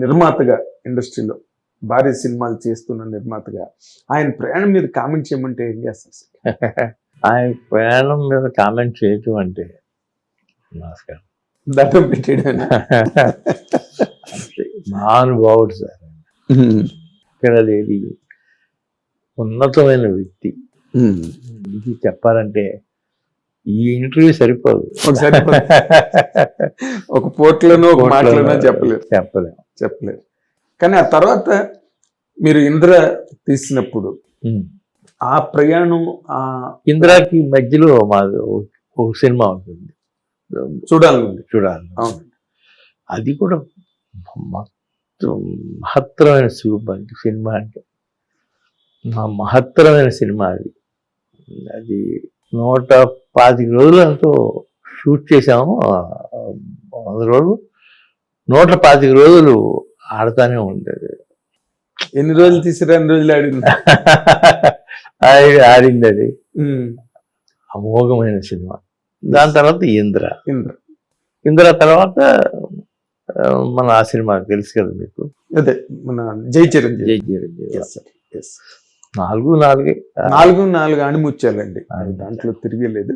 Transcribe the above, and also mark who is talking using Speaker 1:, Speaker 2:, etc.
Speaker 1: నిర్మాతగా ఇండస్ట్రీలో భారీ సినిమాలు చేస్తున్న నిర్మాతగా ఆయన ప్రయాణం మీద కామెంట్ చేయమంటే ఏం చేస్తారు సార్?
Speaker 2: ఆయన ప్రయాణం మీద కామెంట్ చేయటం అంటే నమస్కారం
Speaker 1: దండం పెట్టాడు.
Speaker 2: అంతే, మహానుభావుడు సార్. ఇక్కడ లేది ఉన్నతమైన వ్యక్తి. ఇది చెప్పాలంటే ఈ ఇంటర్వ్యూ సరిపోదు.
Speaker 1: ఒకసారి ఒక పోర్ట్లోనో ఒక మాటలోనో చెప్పలేరు. కానీ ఆ తర్వాత మీరు ఇంద్ర తీసినప్పుడు ఆ ప్రయాణం, ఆ
Speaker 2: ఇంద్రాకి మధ్యలో మాది ఒక సినిమా ఉంటుంది, చూడాలి.
Speaker 1: అవును,
Speaker 2: అది కూడా మహత్తరమైన సినిమా అంటే మహత్తరమైన సినిమా. అది 125 రోజులతో షూట్ చేసాము. 100 రోజులు 125 రోజులు ఆడతానే ఉండేది.
Speaker 1: ఎన్ని రోజులు తీసారు? 2 రోజులు ఆడింది.
Speaker 2: ఆడింది అది. అమోఘమైన సినిమా. దాని తర్వాత ఇంద్ర తర్వాత మన ఆ సినిమా తెలుసు కదా మీకు,
Speaker 1: అదే మన జై చిరంజీవి. 4 ఆణిముత్యాలండి, దాంట్లో తిరిగలేదు.